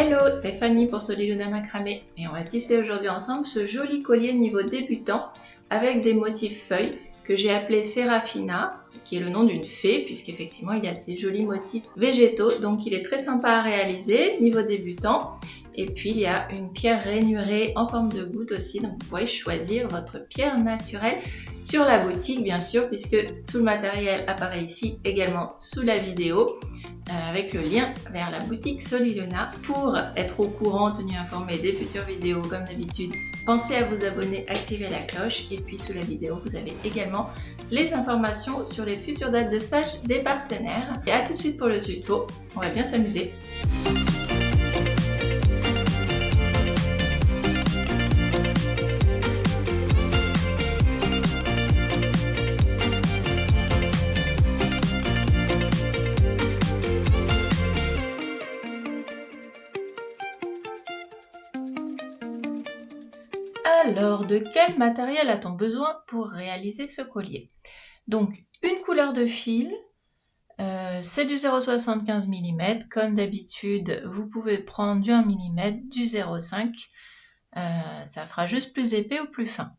Hello, c'est Fanny pour Soliluna Macramé et on va tisser aujourd'hui ensemble ce joli collier niveau débutant avec des motifs feuilles que j'ai appelé Serafina, qui est le nom d'une fée puisqu'effectivement il y a ces jolis motifs végétaux, donc il est très sympa à réaliser niveau débutant. Et puis il y a une pierre rainurée en forme de goutte aussi, donc vous pouvez choisir votre pierre naturelle sur la boutique bien sûr, puisque tout le matériel apparaît ici également sous la vidéo avec le lien vers la boutique Soliluna. Pour être au courant, tenu informé des futures vidéos comme d'habitude, pensez à vous abonner, activer la cloche et puis sous la vidéo vous avez également les informations sur les futures dates de stage des partenaires. Et à tout de suite pour le tuto, on va bien s'amuser. Alors, de quel matériel a-t-on besoin pour réaliser ce collier? Donc, une couleur de fil, c'est du 0,75 mm. Comme d'habitude, vous pouvez prendre du 1 mm, du 0,5 ça fera juste plus épais ou plus fin.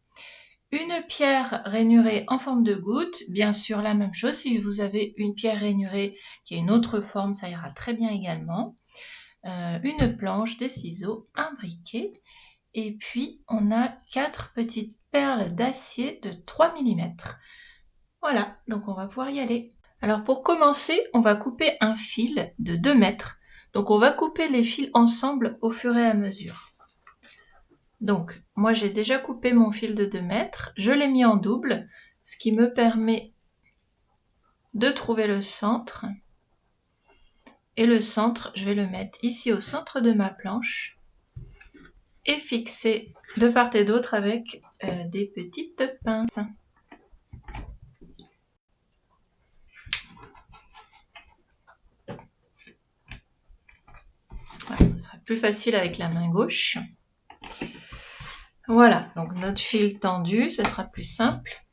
Une pierre rainurée en forme de goutte, bien sûr la même chose, si vous avez une pierre rainurée qui a une autre forme, ça ira très bien également. Une planche, des ciseaux, un briquet. Et puis, on a 4 petites perles d'acier de 3 mm. Voilà, donc on va pouvoir y aller. Alors pour commencer, on va couper un fil de 2 mètres. Donc on va couper les fils ensemble au fur et à mesure. Donc, moi j'ai déjà coupé mon fil de 2 mètres. Je l'ai mis en double, ce qui me permet de trouver le centre. Et le centre, je vais le mettre ici au centre de ma planche. Et fixer de part et d'autre avec des petites pinces. Voilà, ce sera plus facile avec la main gauche. Voilà, donc notre fil tendu, ce sera plus simple.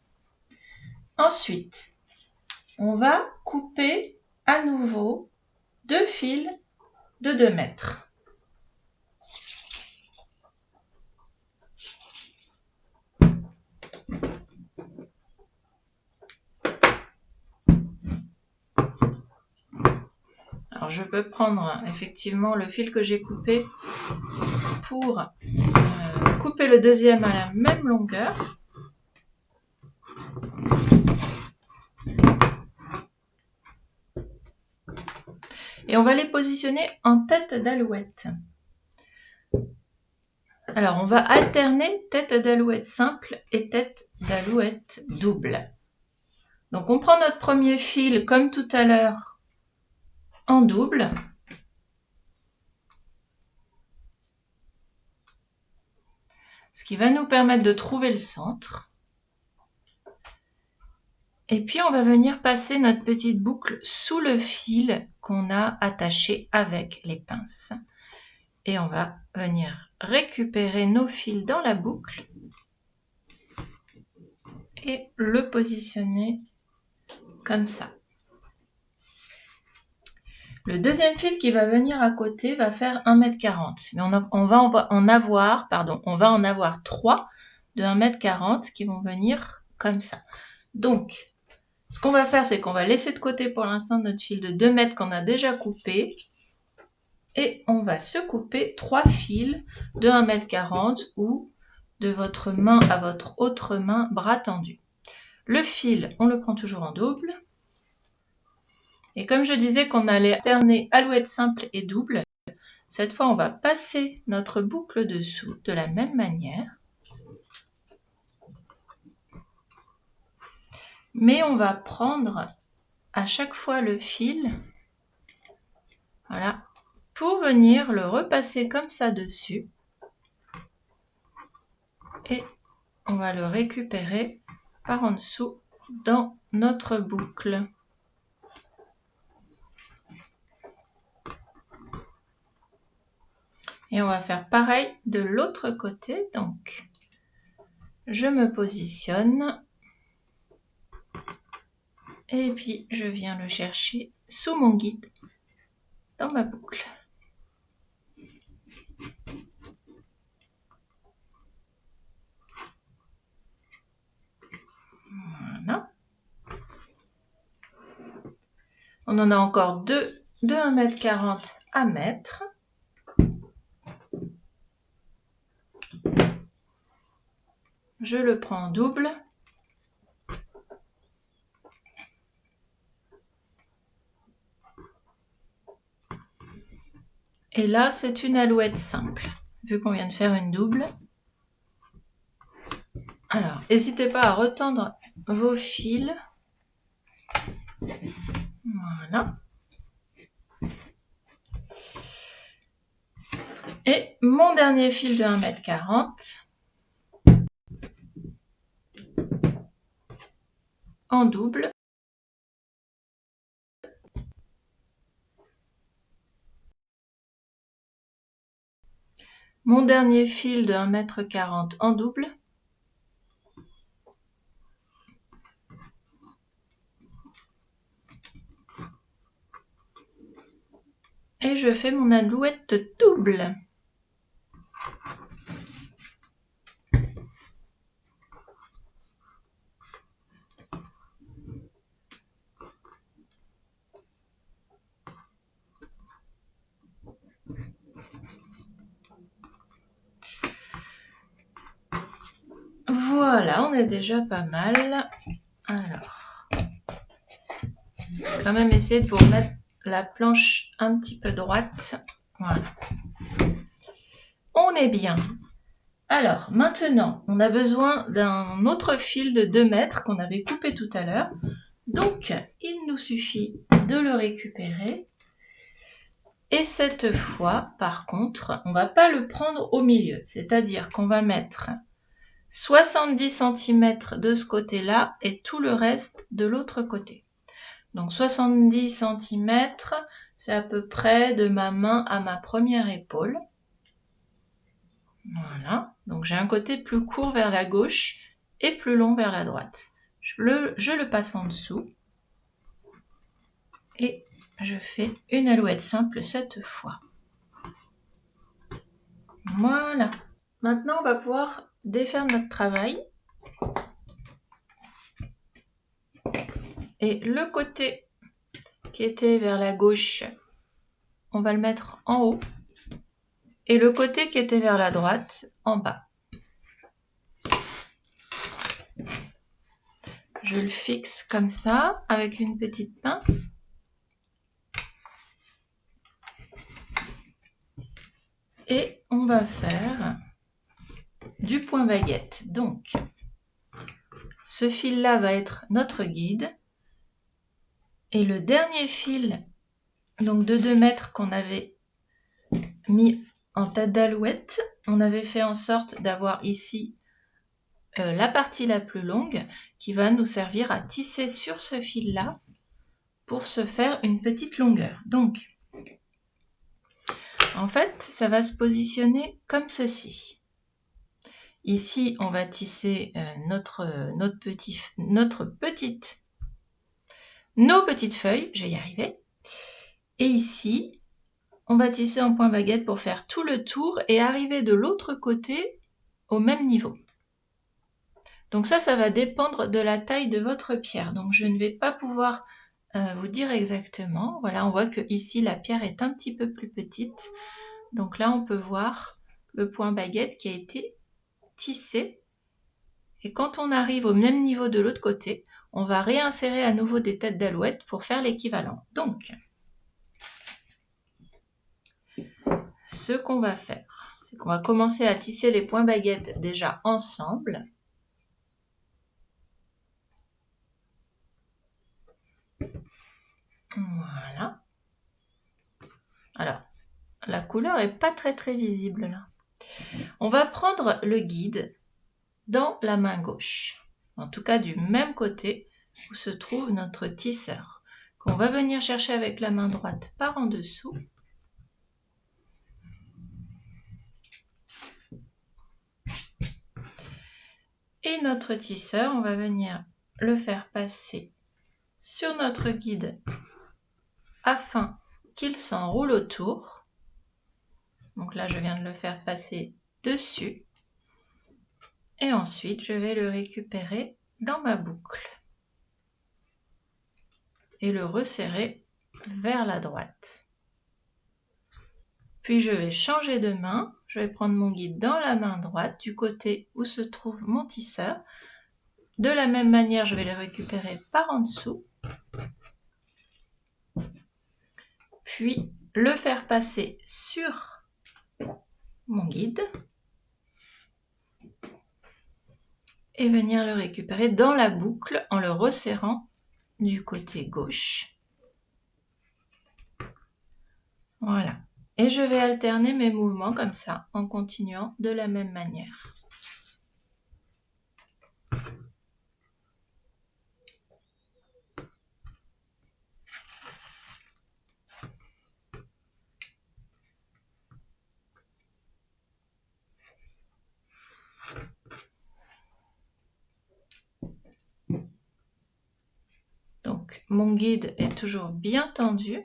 Ensuite, on va couper à nouveau 2 fils de 2 mètres. Alors je peux prendre effectivement le fil que j'ai coupé pour couper le deuxième à la même longueur. Et on va les positionner en tête d'alouette. Alors on va alterner tête d'alouette simple et tête d'alouette double. Donc on prend notre premier fil comme tout à l'heure en double. Ce qui va nous permettre de trouver le centre. Et puis on va venir passer notre petite boucle sous le fil qu'on a attaché avec les pinces. Et on va venir récupérer nos fils dans la boucle et le positionner comme ça. Le deuxième fil qui va venir à côté va faire 1,40 m. Mais on va en avoir 3 de 1,40 m qui vont venir comme ça. Donc, ce qu'on va faire, c'est qu'on va laisser de côté pour l'instant notre fil de 2 mètres qu'on a déjà coupé. Et on va se couper 3 fils de 1,40 m ou de votre main à votre autre main, bras tendu. Le fil, on le prend toujours en double. Et comme je disais qu'on allait alterner alouette simple et double, cette fois on va passer notre boucle dessous de la même manière. Mais on va prendre à chaque fois le fil, voilà, pour venir le repasser comme ça dessus. Et on va le récupérer par en dessous dans notre boucle. Et on va faire pareil de l'autre côté. Donc, je me positionne. Et puis, je viens le chercher sous mon guide dans ma boucle. On en a encore deux de 1,40 m à mettre. Je le prends en double. Et là, c'est une alouette simple, vu qu'on vient de faire une double. Alors, n'hésitez pas à retendre vos fils. Voilà. Et mon dernier fil de 1,40 m en double. Mon dernier fil de 1,40 m en double. Et je fais mon alouette double. Voilà, on est déjà pas mal. Alors, quand même essayer de vous remettre la planche un petit peu droite. Voilà. On est bien. Alors, maintenant, on a besoin d'un autre fil de 2 mètres qu'on avait coupé tout à l'heure. Donc, il nous suffit de le récupérer. Et cette fois, par contre, on ne va pas le prendre au milieu. C'est-à-dire qu'on va mettre 70 cm de ce côté-là et tout le reste de l'autre côté. Donc 70 cm, c'est à peu près de ma main à ma première épaule. Voilà, donc j'ai un côté plus court vers la gauche et plus long vers la droite. Je le passe en dessous et je fais une alouette simple cette fois. Voilà. Maintenant, on va pouvoir défaire notre travail. Et le côté qui était vers la gauche, on va le mettre en haut. Et le côté qui était vers la droite, en bas. Je le fixe comme ça, avec une petite pince. Et on va faire du point baguette. Donc, ce fil-là va être notre guide. Et le dernier fil, donc de 2 mètres qu'on avait mis en tête d'alouette, on avait fait en sorte d'avoir ici la partie la plus longue qui va nous servir à tisser sur ce fil-là pour se faire une petite longueur. Donc, en fait, ça va se positionner comme ceci. Ici, on va tisser nos petites feuilles, je vais y arriver. Et ici, on va tisser en point baguette pour faire tout le tour et arriver de l'autre côté au même niveau. Donc ça va dépendre de la taille de votre pierre. Donc je ne vais pas pouvoir vous dire exactement. Voilà, on voit que ici la pierre est un petit peu plus petite. Donc là, on peut voir le point baguette qui a été tissé. Et quand on arrive au même niveau de l'autre côté, on va réinsérer à nouveau des têtes d'alouette pour faire l'équivalent. Donc, ce qu'on va faire, c'est qu'on va commencer à tisser les points baguettes déjà ensemble. Voilà. Alors, la couleur n'est pas très visible là. On va prendre le guide dans la main gauche, en tout cas du même côté où se trouve notre tisseur, qu'on va venir chercher avec la main droite par en dessous. Et notre tisseur, on va venir le faire passer sur notre guide afin qu'il s'enroule autour. Donc là, je viens de le faire passer dessus. Et ensuite, je vais le récupérer dans ma boucle et le resserrer vers la droite. Puis je vais changer de main. Je vais prendre mon guide dans la main droite, du côté où se trouve mon tisseur. De la même manière, je vais le récupérer par en dessous. Puis le faire passer sur mon guide. Et venir le récupérer dans la boucle en le resserrant du côté gauche. Voilà. Et je vais alterner mes mouvements comme ça, en continuant de la même manière. Donc, mon guide est toujours bien tendu.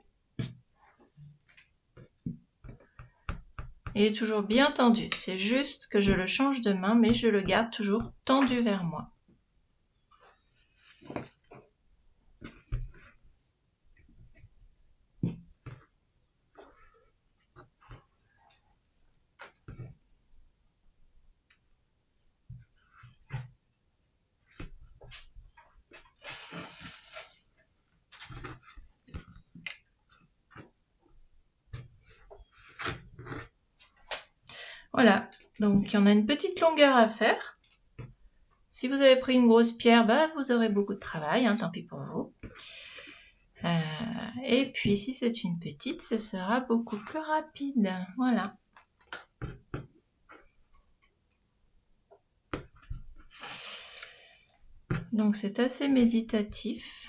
Il est toujours bien tendu. C'est juste que je le change de main, mais je le garde toujours tendu vers moi. Voilà, donc on a une petite longueur à faire. Si vous avez pris une grosse pierre, bah, vous aurez beaucoup de travail, hein, tant pis pour vous. Et puis si c'est une petite, ce sera beaucoup plus rapide. Voilà. Donc c'est assez méditatif.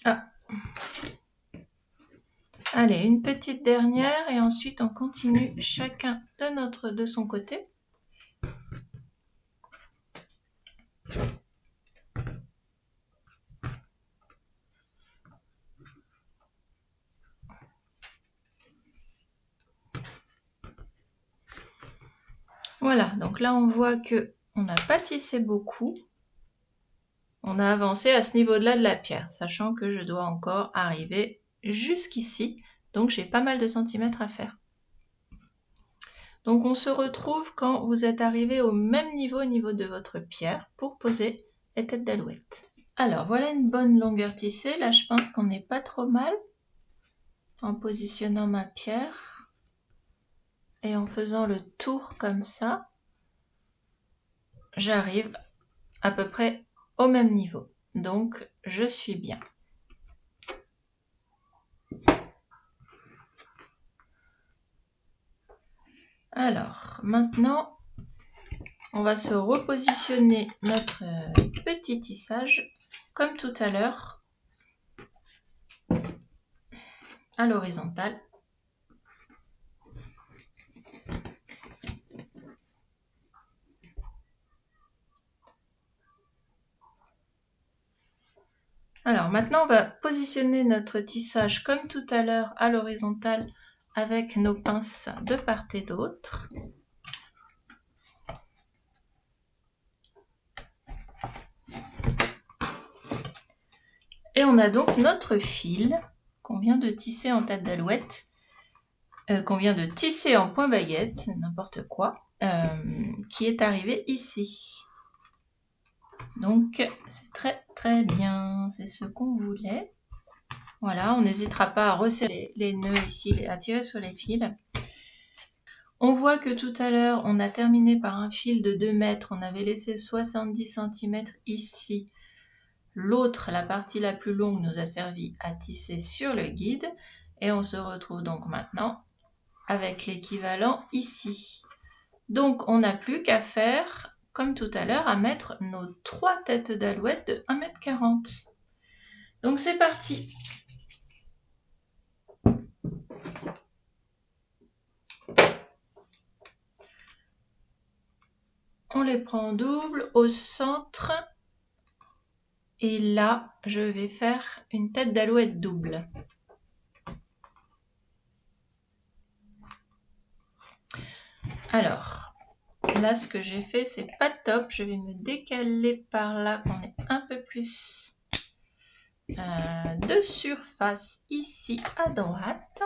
Ah. Allez, une petite dernière et ensuite on continue chacun de son côté. Voilà, donc là on voit que on n'a pas tissé beaucoup. On a avancé à ce niveau-là de la pierre, sachant que je dois encore arriver jusqu'ici. Donc j'ai pas mal de centimètres à faire. Donc on se retrouve quand vous êtes arrivé au même niveau au niveau de votre pierre pour poser les têtes d'alouette. Alors voilà une bonne longueur tissée. Là je pense qu'on n'est pas trop mal. En positionnant ma pierre et en faisant le tour comme ça, j'arrive à peu près au même niveau. Donc je suis bien. Alors, maintenant, on va se repositionner notre petit tissage, comme tout à l'heure, à l'horizontale. Alors, maintenant, on va positionner notre tissage, comme tout à l'heure, à l'horizontale, avec nos pinces de part et d'autre. Et on a donc notre fil qu'on vient de tisser en tête d'alouette, qu'on vient de tisser en point baguette, n'importe quoi, qui est arrivé ici. Donc c'est très très bien, c'est ce qu'on voulait. Voilà, on n'hésitera pas à resserrer les nœuds ici, à tirer sur les fils. On voit que tout à l'heure, on a terminé par un fil de 2 mètres, on avait laissé 70 cm ici. L'autre, la partie la plus longue, nous a servi à tisser sur le guide. Et on se retrouve donc maintenant avec l'équivalent ici. Donc, on n'a plus qu'à faire, comme tout à l'heure, à mettre nos 3 têtes d'alouette de 1,40 m. Donc, c'est parti. On les prend en double, au centre. Et là, je vais faire une tête d'alouette double. Alors, là, ce que j'ai fait, c'est pas top. Je vais me décaler par là, qu'on ait un peu plus de surface ici à droite.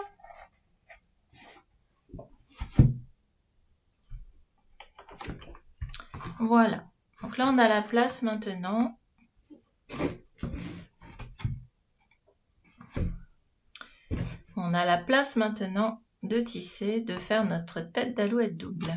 Voilà. Donc là, on a la place maintenant. On a la place maintenant de tisser, de faire notre tête d'alouette double.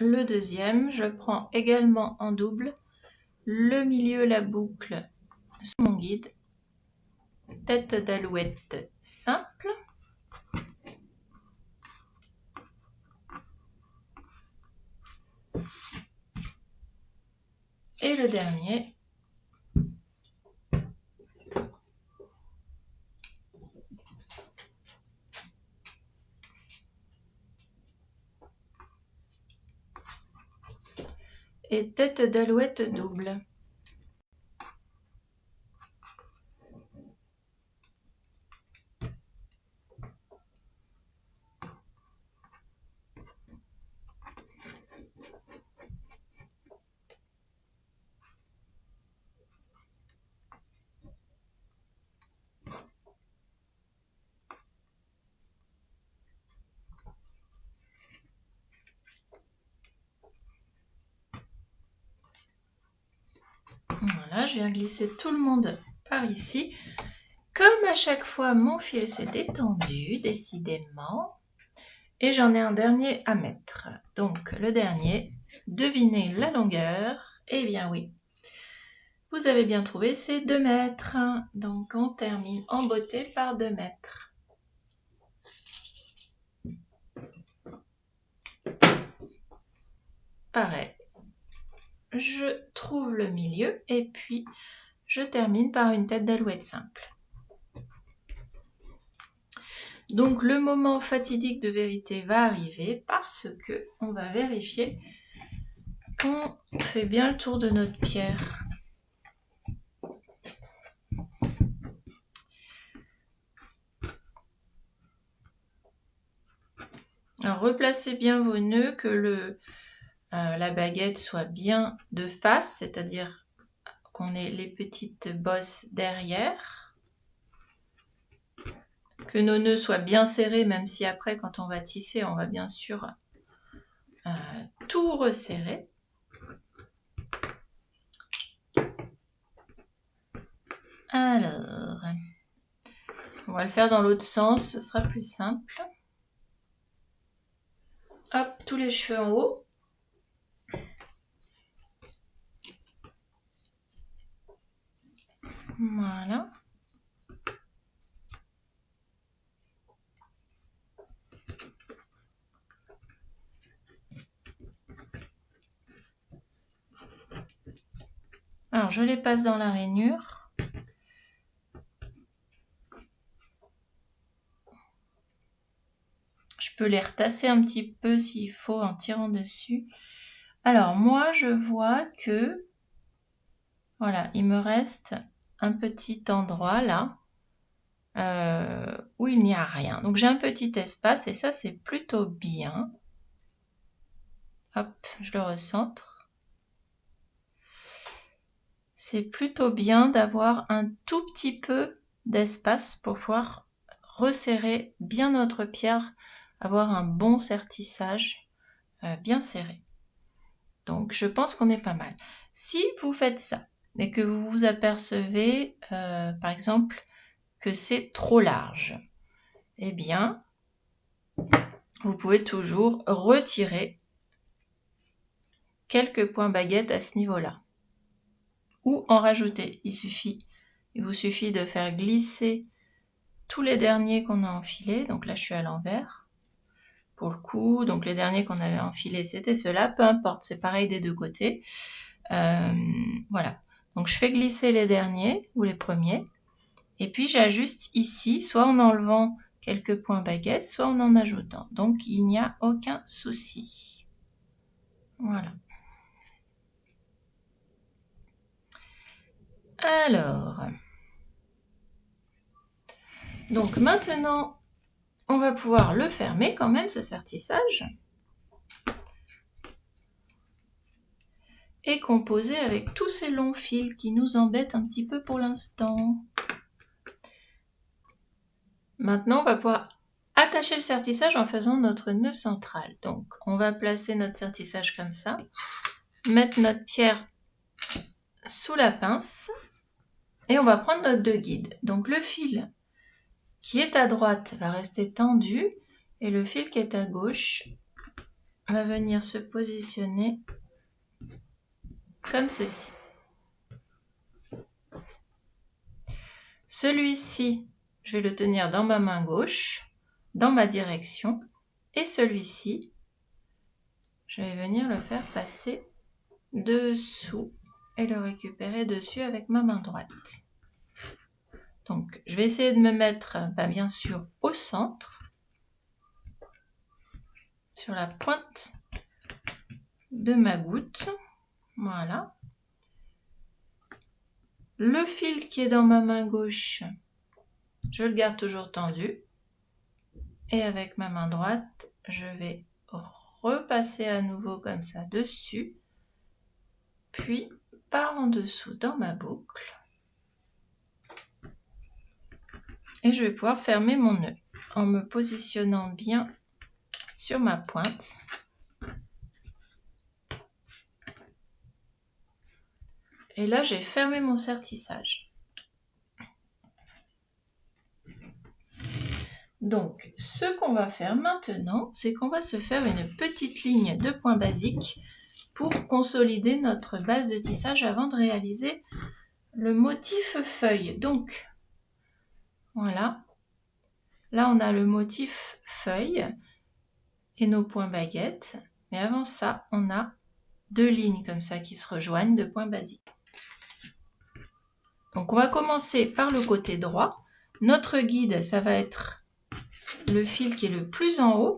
Le deuxième, je prends également en double, le milieu, la boucle sous mon guide, tête d'alouette simple. Et le dernier, et tête d'alouette double. Voilà, je viens glisser tout le monde par ici. Comme à chaque fois, mon fil s'est détendu, décidément. Et j'en ai un dernier à mettre. Donc, le dernier, devinez la longueur. Eh bien oui, vous avez bien trouvé, c'est 2 mètres. Donc, on termine en beauté par 2 mètres. Pareil. Je trouve le milieu et puis je termine par une tête d'alouette simple. Donc le moment fatidique de vérité va arriver parce que on va vérifier qu'on fait bien le tour de notre pierre. Alors replacez bien vos nœuds, que la baguette soit bien de face, c'est-à-dire qu'on ait les petites bosses derrière. Que nos nœuds soient bien serrés, même si après, quand on va tisser, on va bien sûr tout resserrer. Alors, on va le faire dans l'autre sens, ce sera plus simple. Hop, tous les cheveux en haut. Voilà. Alors, je les passe dans la rainure. Je peux les retasser un petit peu s'il faut en tirant dessus. Alors, moi, je vois que, voilà, il me reste un petit endroit là, où il n'y a rien. Donc, j'ai un petit espace et ça, c'est plutôt bien. Hop, je le recentre. C'est plutôt bien d'avoir un tout petit peu d'espace pour pouvoir resserrer bien notre pierre, avoir un bon sertissage bien serré. Donc je pense qu'on est pas mal. Si vous faites ça et que vous vous apercevez par exemple que c'est trop large, eh bien vous pouvez toujours retirer quelques points baguettes à ce niveau-là. Ou en rajouter. Il vous suffit de faire glisser tous les derniers qu'on a enfilés. Donc là, je suis à l'envers. Vous pour le coup. Donc les derniers qu'on avait enfilés, c'était ceux-là. Peu importe, c'est pareil des deux côtés. Voilà. Donc je fais glisser les derniers ou les premiers. Et puis j'ajuste ici, soit en enlevant quelques points baguettes, soit en en ajoutant. Donc il n'y a aucun souci. Voilà. Alors, donc maintenant, on va pouvoir le fermer quand même, ce sertissage. Et composer avec tous ces longs fils qui nous embêtent un petit peu pour l'instant. Maintenant, on va pouvoir attacher le sertissage en faisant notre nœud central. Donc, on va placer notre sertissage comme ça, mettre notre pierre sous la pince et on va prendre notre 2 guides. Donc, le fil qui est à droite va rester tendu et le fil qui est à gauche va venir se positionner comme ceci. Celui-ci, je vais le tenir dans ma main gauche, dans ma direction, et celui-ci, je vais venir le faire passer dessous et le récupérer dessus avec ma main droite. Donc, je vais essayer de me mettre, bien sûr, au centre, sur la pointe de ma goutte. Voilà. Le fil qui est dans ma main gauche, je le garde toujours tendu. Et avec ma main droite, je vais repasser à nouveau comme ça dessus, puis par en dessous dans ma boucle. Et je vais pouvoir fermer mon nœud en me positionnant bien sur ma pointe. Et là, j'ai fermé mon sertissage. Donc, ce qu'on va faire maintenant, c'est qu'on va se faire une petite ligne de points basiques pour consolider notre base de tissage avant de réaliser le motif feuille. Donc, voilà. Là, on a le motif feuille et nos points baguettes. Mais avant ça, on a 2 lignes comme ça qui se rejoignent de points basiques. Donc, on va commencer par le côté droit. Notre guide, ça va être le fil qui est le plus en haut,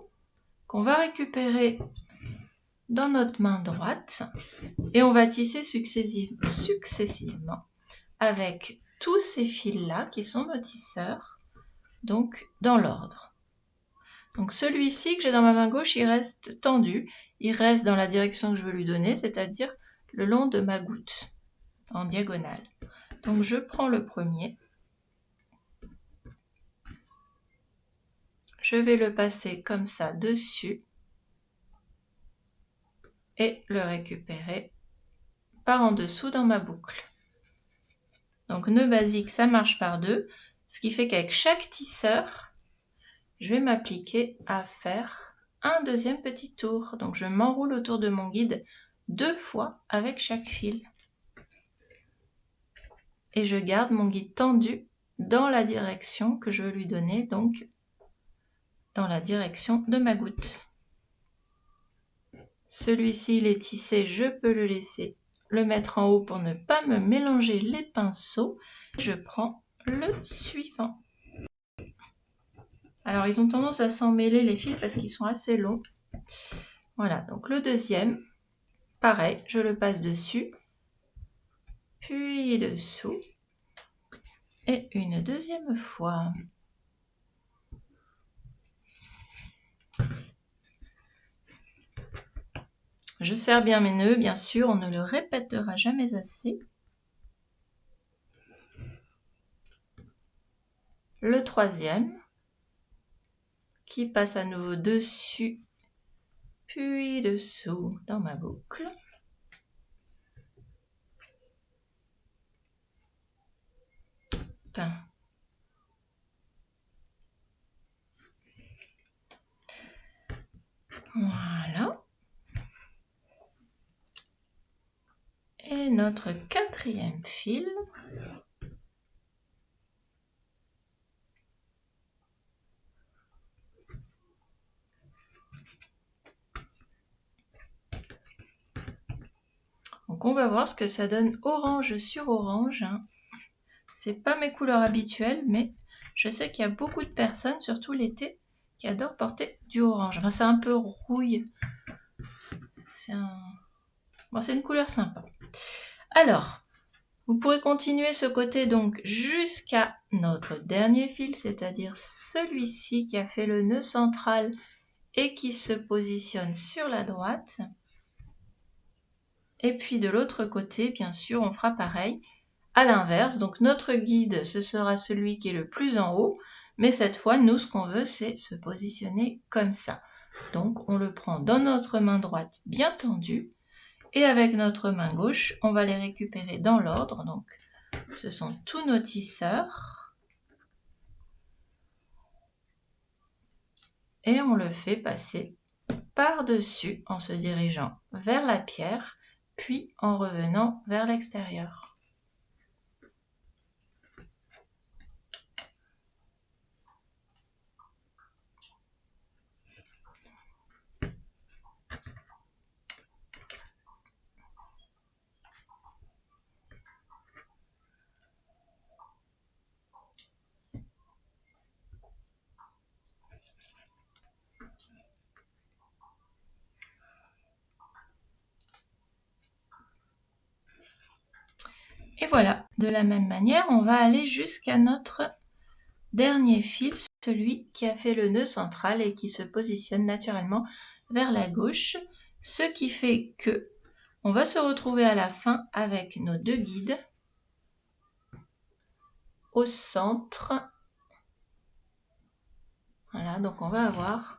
qu'on va récupérer dans notre main droite. Et on va tisser successivement avec tous ces fils-là qui sont nos tisseurs, donc dans l'ordre. Donc celui-ci que j'ai dans ma main gauche, il reste tendu, il reste dans la direction que je veux lui donner, c'est-à-dire le long de ma goutte, en diagonale. Donc je prends le premier, je vais le passer comme ça dessus et le récupérer par en dessous dans ma boucle. Donc nœud basique, ça marche par 2, ce qui fait qu'avec chaque tisseur, je vais m'appliquer à faire un deuxième petit tour. Donc je m'enroule autour de mon guide 2 fois avec chaque fil. Et je garde mon guide tendu dans la direction que je veux lui donner, donc dans la direction de ma goutte. Celui-ci, il est tissé, je peux le laisser, le mettre en haut pour ne pas me mélanger les pinceaux. Je prends le suivant. Alors, ils ont tendance à s'emmêler les fils parce qu'ils sont assez longs. Voilà, donc le deuxième, pareil, je le passe dessus, puis dessous, et une deuxième fois. Je serre bien mes nœuds, bien sûr, on ne le répétera jamais assez. Le troisième, qui passe à nouveau dessus, puis dessous dans ma boucle. Voilà. Et notre quatrième fil. Donc on va voir ce que ça donne orange sur orange. Hein. C'est pas mes couleurs habituelles, mais je sais qu'il y a beaucoup de personnes, surtout l'été, qui adorent porter du orange. Enfin, c'est un peu rouille. C'est une couleur sympa. Alors, vous pourrez continuer ce côté donc jusqu'à notre dernier fil, c'est-à-dire celui-ci qui a fait le nœud central et qui se positionne sur la droite. Et puis de l'autre côté, bien sûr, on fera pareil à l'inverse. Donc notre guide, ce sera celui qui est le plus en haut, mais cette fois, nous, ce qu'on veut, c'est se positionner comme ça. Donc on le prend dans notre main droite bien tendue, et avec notre main gauche, on va les récupérer dans l'ordre. Donc ce sont tous nos tisseurs. Et on le fait passer par-dessus en se dirigeant vers la pierre, puis en revenant vers l'extérieur. Et voilà, de la même manière, on va aller jusqu'à notre dernier fil, celui qui a fait le nœud central et qui se positionne naturellement vers la gauche, ce qui fait que on va se retrouver à la fin avec nos deux guides au centre. Voilà, donc on va avoir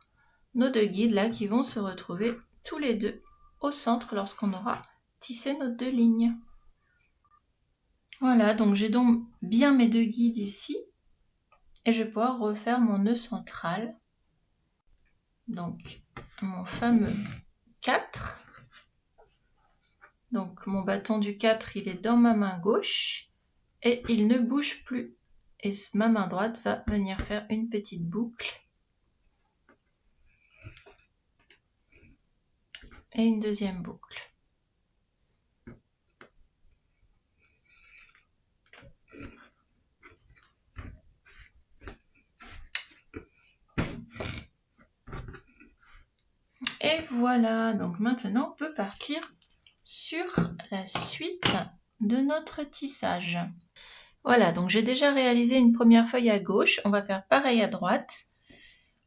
nos deux guides là qui vont se retrouver tous les deux au centre lorsqu'on aura tissé nos deux lignes. Voilà, donc j'ai donc bien mes deux guides ici et je vais pouvoir refaire mon nœud central. Donc mon fameux 4. Donc mon bâton du 4, il est dans ma main gauche et il ne bouge plus. Et ma main droite va venir faire une petite boucle. Et une deuxième boucle. Et voilà, donc maintenant on peut partir sur la suite de notre tissage. Voilà, donc j'ai déjà réalisé une première feuille à gauche, on va faire pareil à droite.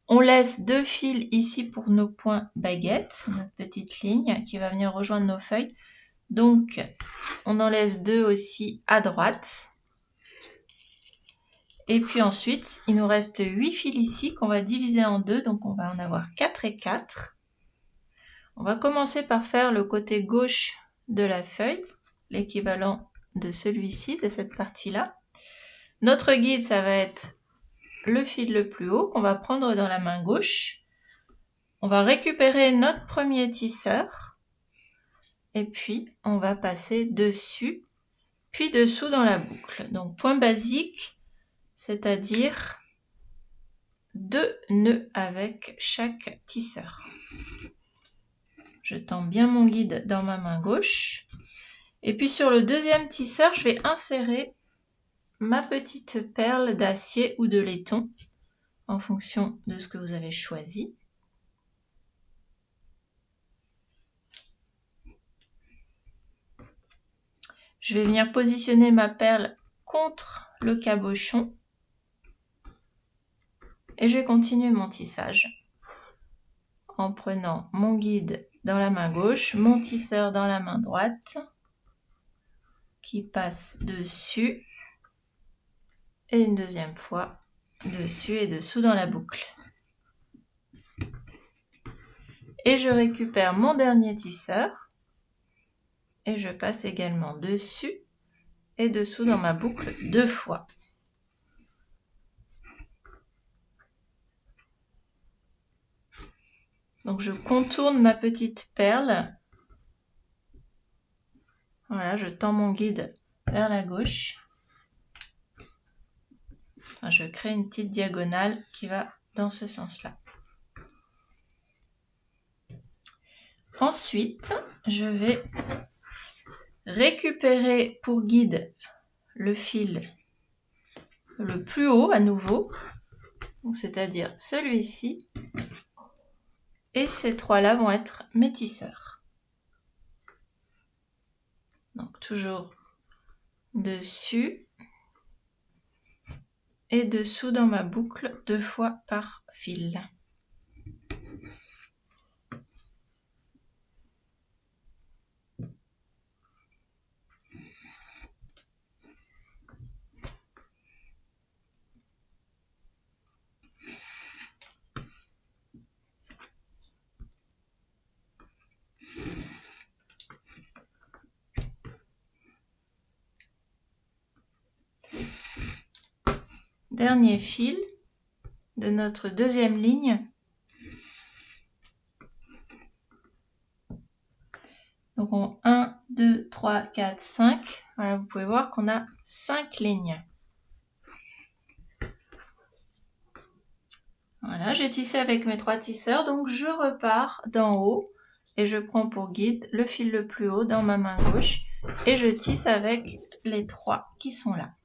On laisse deux fils ici pour nos points baguettes, notre petite ligne qui va venir rejoindre nos feuilles. Donc on en laisse deux aussi à droite. Et puis ensuite, il nous reste 8 fils ici qu'on va diviser en deux, donc on va en avoir 4 et 4. On va commencer par faire le côté gauche de la feuille, l'équivalent de celui-ci, de cette partie-là. Notre guide, ça va être le fil le plus haut qu'on va prendre dans la main gauche. On va récupérer notre premier tisseur et puis on va passer dessus, puis dessous dans la boucle. Donc point basique, c'est-à-dire 2 nœuds avec chaque tisseur. Je tends bien mon guide dans ma main gauche. Et puis sur le deuxième tisseur, je vais insérer ma petite perle d'acier ou de laiton en fonction de ce que vous avez choisi. Je vais venir positionner ma perle contre le cabochon et je vais continuer mon tissage en prenant mon guide dans la main gauche, mon tisseur dans la main droite qui passe dessus et une deuxième fois dessus et dessous dans la boucle. Et je récupère mon dernier tisseur et je passe également dessus et dessous dans ma boucle 2 fois. Donc je contourne ma petite perle. Voilà, je tends mon guide vers la gauche. Enfin, je crée une petite diagonale qui va dans ce sens-là. Ensuite, je vais récupérer pour guide le fil le plus haut à nouveau, c'est-à-dire celui-ci, et ces trois-là vont être mes tisseurs. Donc toujours dessus et dessous dans ma boucle 2 fois par fil. Dernier fil de notre deuxième ligne. Donc on 1, 2, 3, 4, 5. Voilà, vous pouvez voir qu'on a 5 lignes. Voilà, j'ai tissé avec mes 3 tisseurs, donc je repars d'en haut et je prends pour guide le fil le plus haut dans ma main gauche et je tisse avec les 3 qui sont là.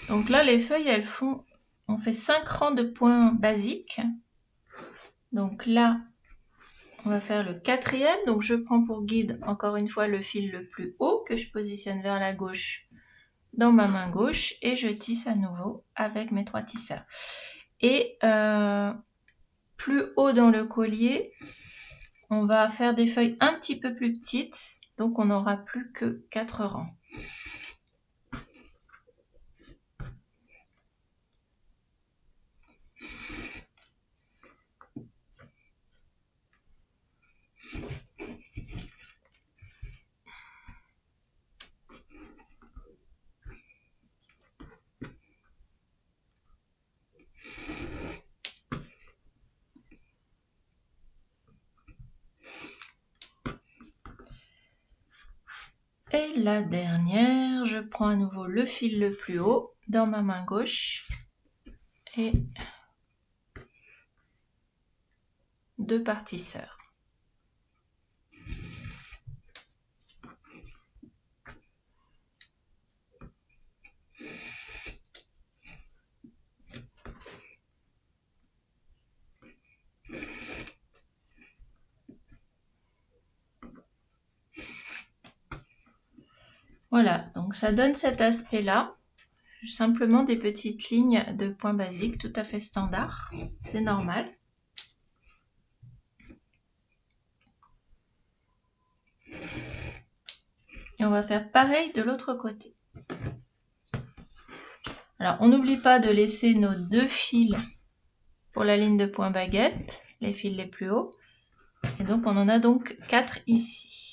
Donc là, les feuilles, on fait 5 rangs de points basiques. Donc là, on va faire le 4e. Donc je prends pour guide, encore une fois, le fil le plus haut que je positionne vers la gauche dans ma main gauche. Et je tisse à nouveau avec mes 3 tisseurs. Et plus haut dans le collier, on va faire des feuilles un petit peu plus petites. Donc on n'aura plus que 4 rangs. Et la dernière, je prends à nouveau le fil le plus haut dans ma main gauche et 2 par tisseur. Voilà, donc ça donne cet aspect-là. Simplement des petites lignes de points basiques tout à fait standard. C'est normal. Et on va faire pareil de l'autre côté. Alors, on n'oublie pas de laisser nos 2 fils pour la ligne de point baguette, les fils les plus hauts. Et donc, on en a donc 4 ici.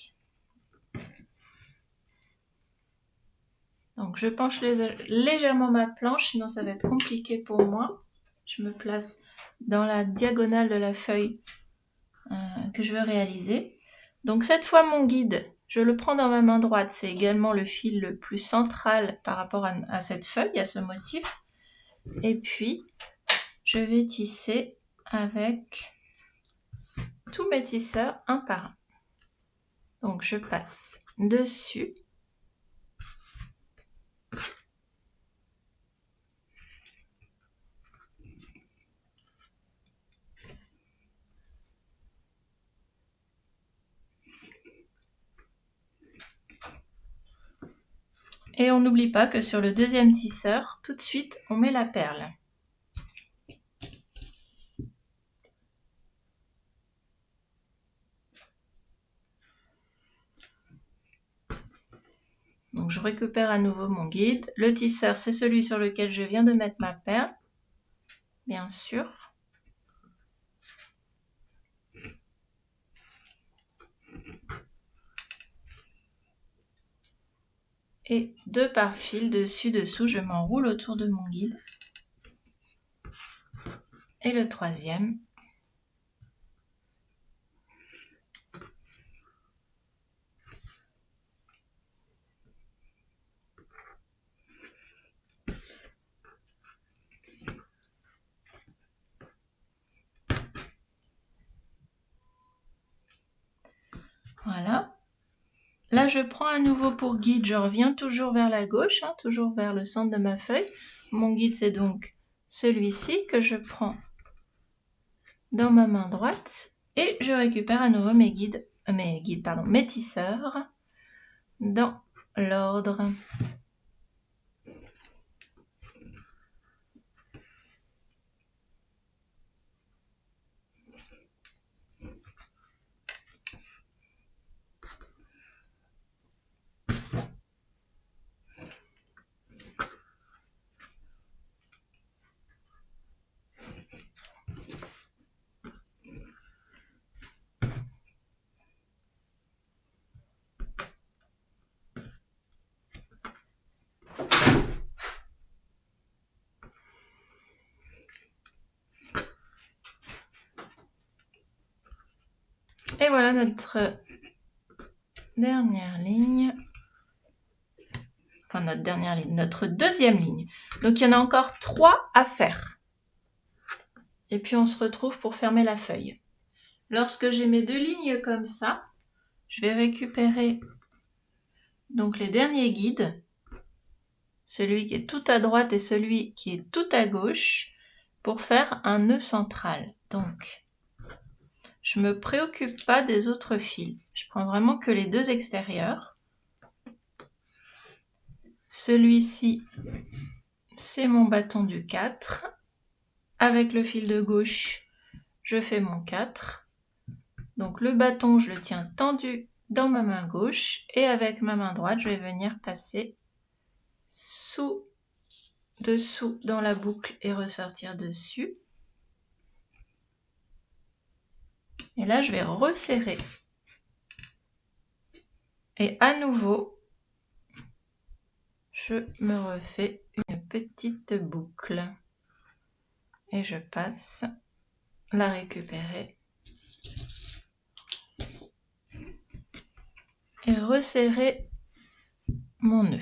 Donc je penche légèrement ma planche, sinon ça va être compliqué pour moi. Je me place dans la diagonale de la feuille que je veux réaliser. Donc cette fois mon guide, je le prends dans ma main droite, c'est également le fil le plus central par rapport à cette feuille, à ce motif. Et puis je vais tisser avec tous mes tisseurs un par un. Donc je passe dessus. Et on n'oublie pas que sur le deuxième tisseur, tout de suite, on met la perle. Donc je récupère à nouveau mon guide. Le tisseur, c'est celui sur lequel je viens de mettre ma perle, bien sûr. et 2 par fil dessus dessous. Je m'enroule autour de mon guide. Et le troisième. Voilà. Là, je prends à nouveau pour guide, je reviens toujours vers la gauche, hein, toujours vers le centre de ma feuille. Mon guide, c'est donc celui-ci que je prends dans ma main droite. Et je récupère à nouveau mes tisseurs dans l'ordre. Et voilà notre dernière ligne. Enfin, notre dernière ligne, notre deuxième ligne. Donc, il y en a encore 3 à faire. Et puis, on se retrouve pour fermer la feuille. Lorsque j'ai mes 2 lignes comme ça, je vais récupérer donc les derniers guides, celui qui est tout à droite et celui qui est tout à gauche, pour faire un nœud central. Donc, je ne me préoccupe pas des autres fils. Je prends vraiment que les 2 extérieurs. Celui-ci, c'est mon bâton du 4. Avec le fil de gauche, je fais mon 4. Donc le bâton, je le tiens tendu dans ma main gauche. Et avec ma main droite, je vais venir passer dessous dans la boucle et ressortir dessus. Et là, je vais resserrer. Et à nouveau, je me refais une petite boucle. Et je passe la récupérer. Et resserrer mon nœud.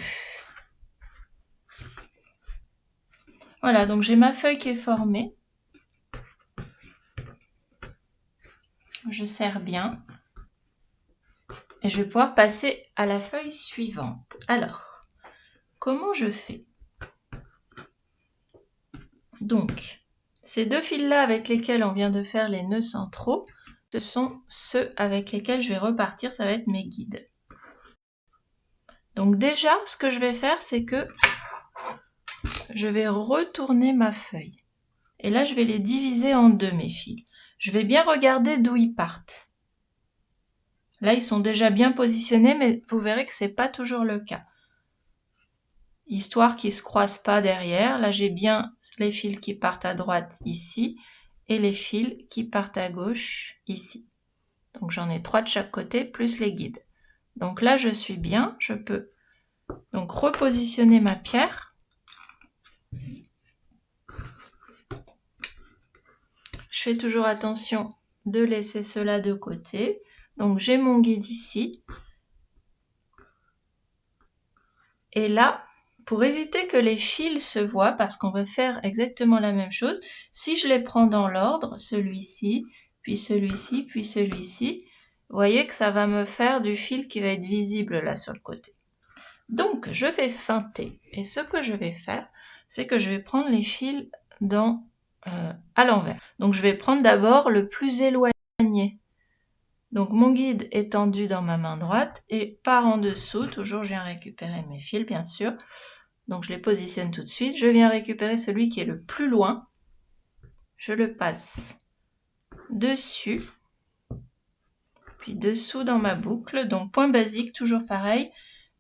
Voilà, donc j'ai ma feuille qui est formée. Je serre bien. Et je vais pouvoir passer à la feuille suivante. Alors, comment je fais? Donc, ces 2 fils-là avec lesquels on vient de faire les nœuds centraux, ce sont ceux avec lesquels je vais repartir, ça va être mes guides. Donc déjà, ce que je vais faire, c'est que je vais retourner ma feuille. Et là, je vais les diviser en 2, mes fils. Je vais bien regarder d'où ils partent. Là, ils sont déjà bien positionnés, mais vous verrez que ce n'est pas toujours le cas. Histoire qu'ils ne se croisent pas derrière. Là, j'ai bien les fils qui partent à droite ici et les fils qui partent à gauche ici. Donc, j'en ai 3 de chaque côté, plus les guides. Donc là, je suis bien. Je peux donc repositionner ma pierre. Je fais toujours attention de laisser cela de côté. Donc, j'ai mon guide ici. Et là, pour éviter que les fils se voient, parce qu'on va faire exactement la même chose, si je les prends dans l'ordre, celui-ci, puis celui-ci, puis celui-ci, vous voyez que ça va me faire du fil qui va être visible là sur le côté. Donc, je vais feinter. Et ce que je vais faire, c'est que je vais prendre les fils à l'envers. Donc, je vais prendre d'abord le plus éloigné. Donc, mon guide est tendu dans ma main droite et par en dessous, toujours je viens récupérer mes fils, bien sûr. Donc, je les positionne tout de suite. Je viens récupérer celui qui est le plus loin. Je le passe dessus, puis dessous dans ma boucle. Donc, point basique, toujours pareil,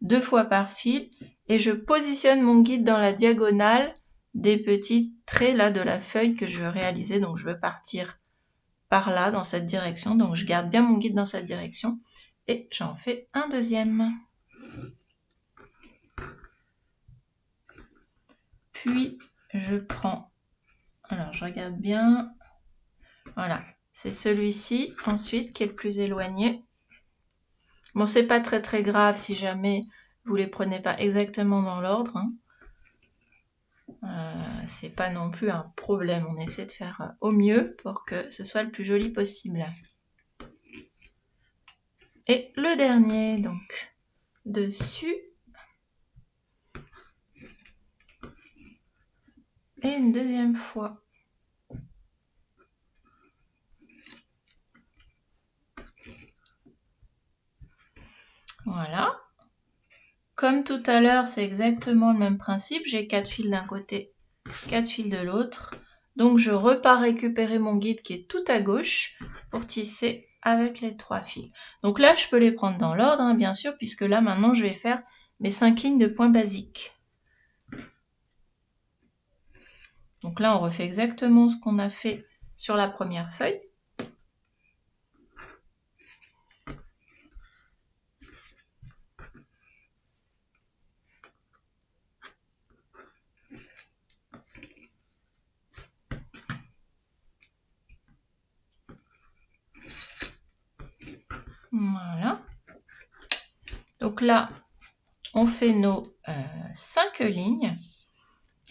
2 fois par fil. Et je positionne mon guide dans la diagonale des petits traits là de la feuille que je veux réaliser. Donc, je veux partir par là, dans cette direction. Donc, je garde bien mon guide dans cette direction. Et j'en fais un deuxième. Puis je prends, alors je regarde bien, voilà, c'est celui-ci ensuite qui est le plus éloigné. Bon, c'est pas très grave si jamais vous les prenez pas exactement dans l'ordre, hein. C'est pas non plus un problème, on essaie de faire au mieux pour que ce soit le plus joli possible. Et le dernier, donc, dessus. Et une deuxième fois. Voilà. Comme tout à l'heure, c'est exactement le même principe. J'ai 4 fils d'un côté, 4 fils de l'autre. Donc je repars récupérer mon guide qui est tout à gauche pour tisser avec les 3 fils. Donc là, je peux les prendre dans l'ordre, hein, bien sûr, puisque là, maintenant, je vais faire mes 5 lignes de points basiques. Donc là, on refait exactement ce qu'on a fait sur la première feuille. Voilà. Donc là, on fait nos 5 lignes.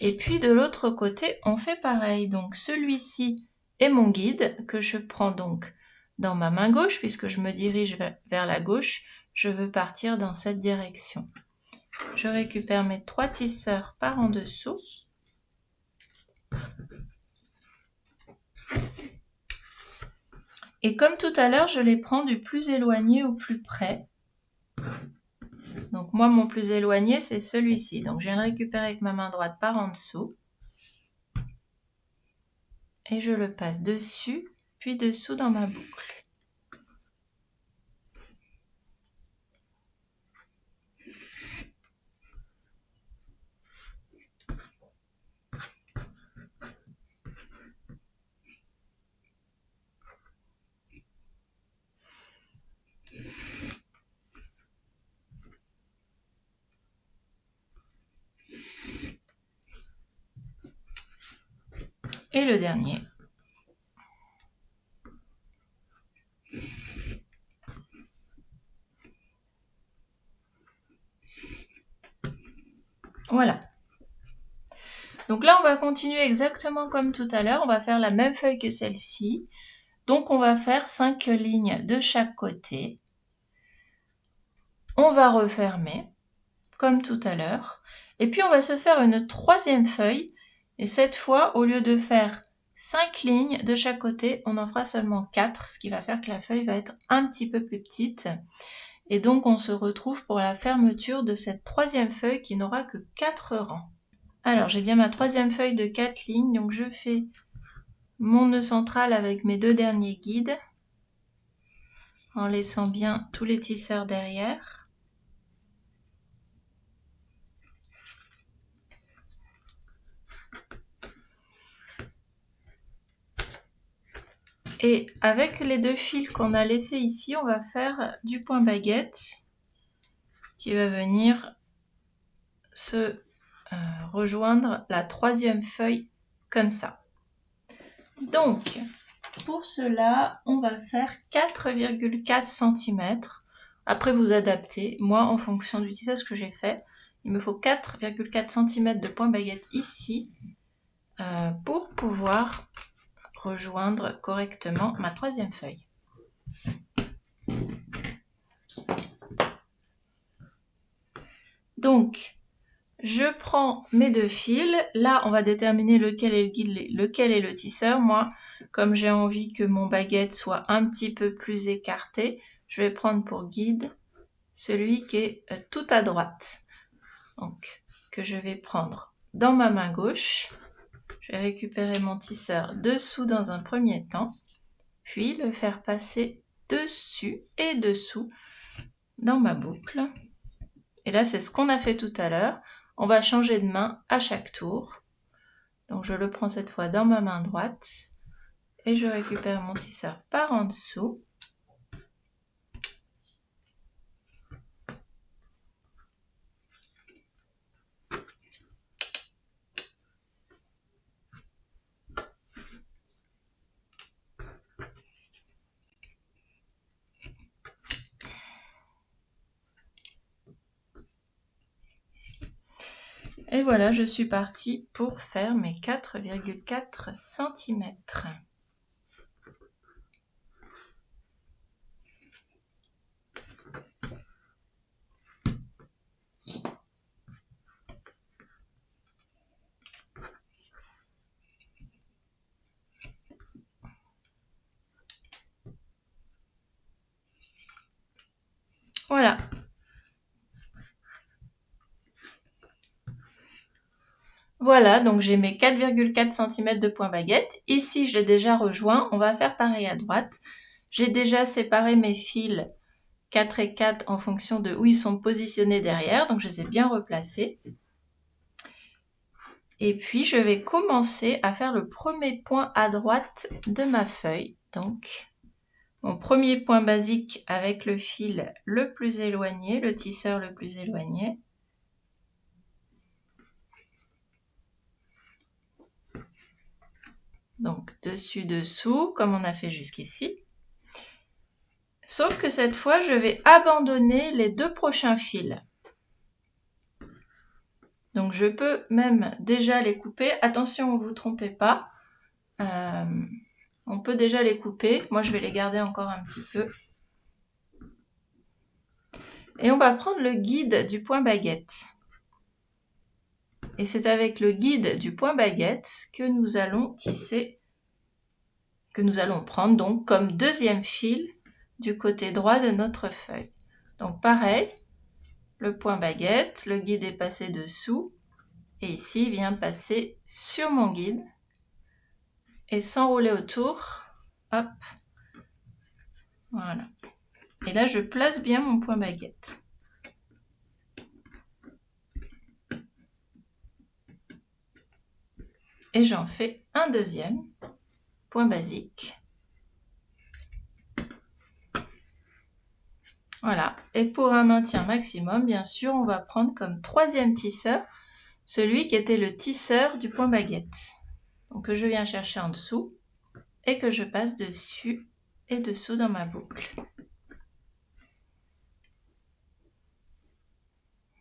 Et puis de l'autre côté, on fait pareil. Donc celui-ci est mon guide que je prends donc dans ma main gauche puisque je me dirige vers la gauche. Je veux partir dans cette direction. Je récupère mes 3 tisseurs par en dessous. Et comme tout à l'heure, je les prends du plus éloigné au plus près. Donc moi, mon plus éloigné, c'est celui-ci. Donc je viens le récupérer avec ma main droite par en dessous. Et je le passe dessus, puis dessous dans ma boucle. Et le dernier. Voilà. Donc là, on va continuer exactement comme tout à l'heure. On va faire la même feuille que celle-ci. Donc, on va faire 5 lignes de chaque côté. On va refermer, comme tout à l'heure. Et puis, on va se faire une troisième feuille. Et cette fois, au lieu de faire 5 lignes de chaque côté, on en fera seulement 4, ce qui va faire que la feuille va être un petit peu plus petite. Et donc, on se retrouve pour la fermeture de cette troisième feuille qui n'aura que 4 rangs. Alors, j'ai bien ma troisième feuille de 4 lignes, donc je fais mon nœud central avec mes 2 derniers guides, en laissant bien tous les tisseurs derrière. Et avec les 2 fils qu'on a laissés ici, on va faire du point baguette qui va venir se rejoindre la troisième feuille comme ça. Donc, pour cela, on va faire 4,4 cm. Après, vous adaptez. Moi, en fonction du tissage que j'ai fait, il me faut 4,4 cm de point baguette ici pour pouvoir rejoindre correctement ma troisième feuille. Donc, je prends mes 2 fils. Là, on va déterminer lequel est le guide, lequel est le tisseur. Moi, comme j'ai envie que mon baguette soit un petit peu plus écartée, je vais prendre pour guide celui qui est tout à droite. Donc, que je vais prendre dans ma main gauche. Je vais récupérer mon tisseur dessous dans un premier temps, puis le faire passer dessus et dessous dans ma boucle. Et là, c'est ce qu'on a fait tout à l'heure. On va changer de main à chaque tour. Donc, je le prends cette fois dans ma main droite et je récupère mon tisseur par en dessous. Et voilà, je suis partie pour faire mes 4,4 cm. Voilà. Voilà, donc j'ai mes 4,4 cm de point baguette. Ici, je l'ai déjà rejoint. On va faire pareil à droite. J'ai déjà séparé mes fils 4 et 4 en fonction de où ils sont positionnés derrière. Donc, je les ai bien replacés. Et puis, je vais commencer à faire le premier point à droite de ma feuille. Donc, mon premier point basique avec le fil le plus éloigné, le tisseur le plus éloigné. Donc, dessus, dessous, comme on a fait jusqu'ici. Sauf que cette fois, je vais abandonner les 2 prochains fils. Donc, je peux même déjà les couper. Attention, ne vous trompez pas. On peut déjà les couper. Moi, je vais les garder encore un petit peu. Et on va prendre le guide du point baguette. Et c'est avec le guide du point baguette que nous allons tisser, que nous allons prendre donc comme deuxième fil du côté droit de notre feuille. Donc pareil, le point baguette, le guide est passé dessous. Et ici, il vient passer sur mon guide et s'enrouler autour. Hop. Voilà. Et là, je place bien mon point baguette. Et j'en fais un deuxième point basique. Voilà. Et pour un maintien maximum, bien sûr, on va prendre comme troisième tisseur celui qui était le tisseur du point baguette. Donc que je viens chercher en dessous et que je passe dessus et dessous dans ma boucle.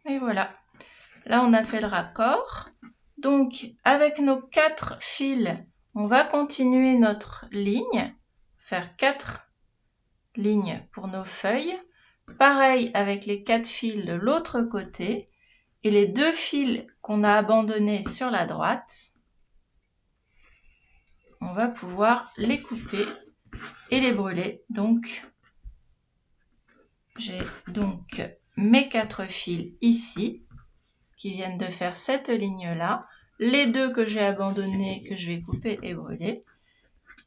Et voilà. Là, on a fait le raccord. Donc, avec nos 4 fils, on va continuer notre ligne, faire 4 lignes pour nos feuilles. Pareil avec les 4 fils de l'autre côté. Et les 2 fils qu'on a abandonnés sur la droite, on va pouvoir les couper et les brûler. Donc, j'ai donc mes 4 fils ici, qui viennent de faire cette ligne-là. Les 2 que j'ai abandonnés, que je vais couper et brûler.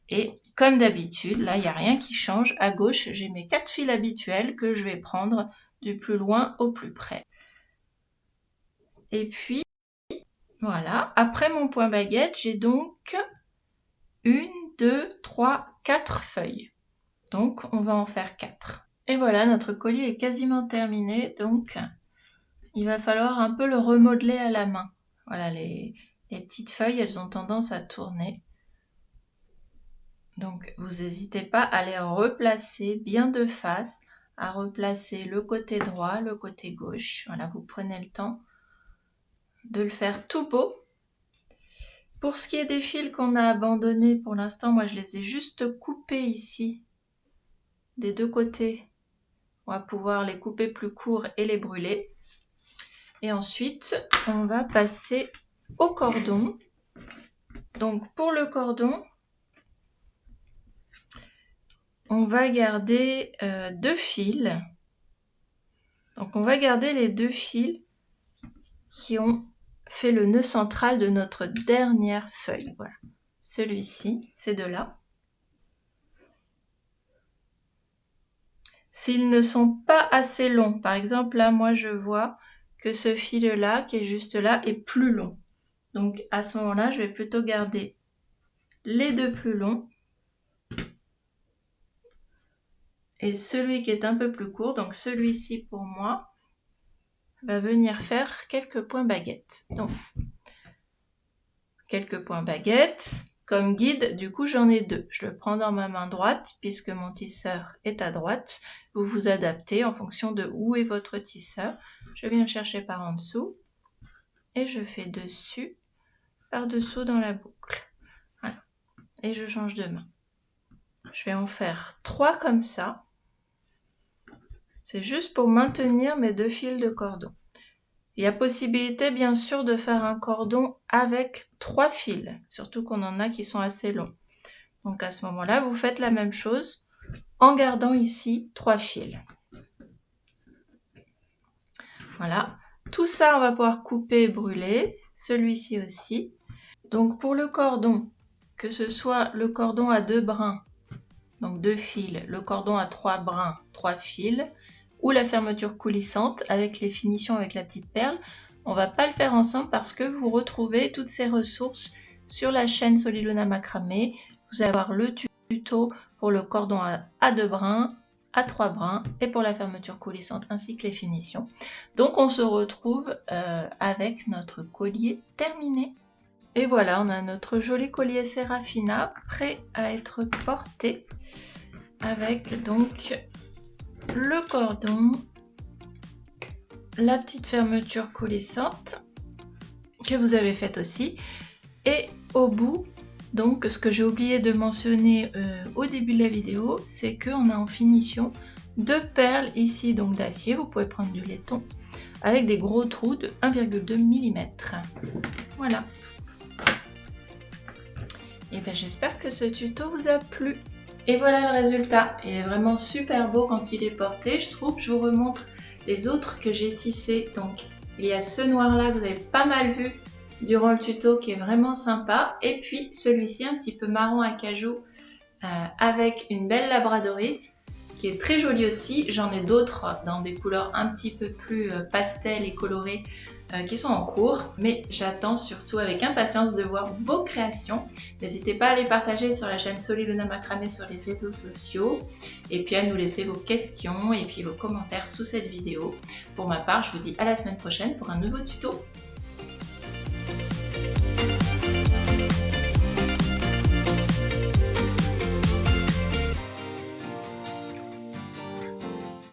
Et comme d'habitude, là, il n'y a rien qui change. À gauche, j'ai mes 4 fils habituels que je vais prendre du plus loin au plus près. Et puis, voilà. Après mon point baguette, j'ai donc 1, 2, 3, 4 feuilles. Donc, on va en faire 4. Et voilà, notre collier est quasiment terminé. Donc, il va falloir un peu le remodeler à la main. Voilà, les petites feuilles, elles ont tendance à tourner. Donc, vous n'hésitez pas à les replacer bien de face, à replacer le côté droit, le côté gauche. Voilà, vous prenez le temps de le faire tout beau. Pour ce qui est des fils qu'on a abandonnés, pour l'instant, moi, je les ai juste coupés ici, des 2 côtés. On va pouvoir les couper plus courts et les brûler. Et ensuite, on va passer au cordon. Donc, pour le cordon, on va garder 2 fils. Donc, on va garder les 2 fils qui ont fait le nœud central de notre dernière feuille. Voilà. Celui-ci, ces 2-là. S'ils ne sont pas assez longs, par exemple, là, moi, je vois que ce fil-là, qui est juste là, est plus long. Donc, à ce moment-là, je vais plutôt garder les 2 plus longs. Et celui qui est un peu plus court, donc celui-ci pour moi, va venir faire quelques points baguettes. Donc, quelques points baguettes. Comme guide, du coup, j'en ai 2. Je le prends dans ma main droite, puisque mon tisseur est à droite. Vous vous adaptez en fonction de où est votre tisseur. Je viens le chercher par en dessous. et je fais dessus, par-dessous dans la boucle. Voilà. Et je change de main. Je vais en faire 3 comme ça. C'est juste pour maintenir mes 2 fils de cordon. Il y a possibilité bien sûr de faire un cordon avec 3 fils, surtout qu'on en a qui sont assez longs. Donc à ce moment-là, vous faites la même chose en gardant ici 3 fils. Voilà, tout ça on va pouvoir couper et brûler, celui-ci aussi. Donc pour le cordon, que ce soit le cordon à 2 brins, donc 2 fils, le cordon à 3 brins, 3 fils, ou la fermeture coulissante avec les finitions avec la petite perle, on va pas le faire ensemble parce que vous retrouvez toutes ces ressources sur la chaîne Soliluna Macramé. Vous allez avoir le tuto pour le cordon à 2 brins, à 3 brins et pour la fermeture coulissante ainsi que les finitions. Donc on se retrouve avec notre collier terminé. Et voilà, on a notre joli collier Serafina prêt à être porté avec donc le cordon, la petite fermeture coulissante que vous avez faite aussi, et au bout, donc ce que j'ai oublié de mentionner au début de la vidéo, c'est qu'on a en finition 2 perles ici donc d'acier, vous pouvez prendre du laiton, avec des gros trous de 1,2 mm. Voilà. Et bien j'espère que ce tuto vous a plu. Et voilà le résultat, il est vraiment super beau quand il est porté, je trouve. Je vous remontre les autres que j'ai tissés. Donc il y a ce noir là que vous avez pas mal vu durant le tuto qui est vraiment sympa. Et puis celui-ci un petit peu marron acajou avec une belle labradorite qui est très jolie aussi. J'en ai d'autres dans des couleurs un petit peu plus pastel et colorées qui sont en cours, mais j'attends surtout avec impatience de voir vos créations. N'hésitez pas à les partager sur la chaîne Soliluna Macramé sur les réseaux sociaux et puis à nous laisser vos questions et puis vos commentaires sous cette vidéo. Pour ma part, je vous dis à la semaine prochaine pour un nouveau tuto.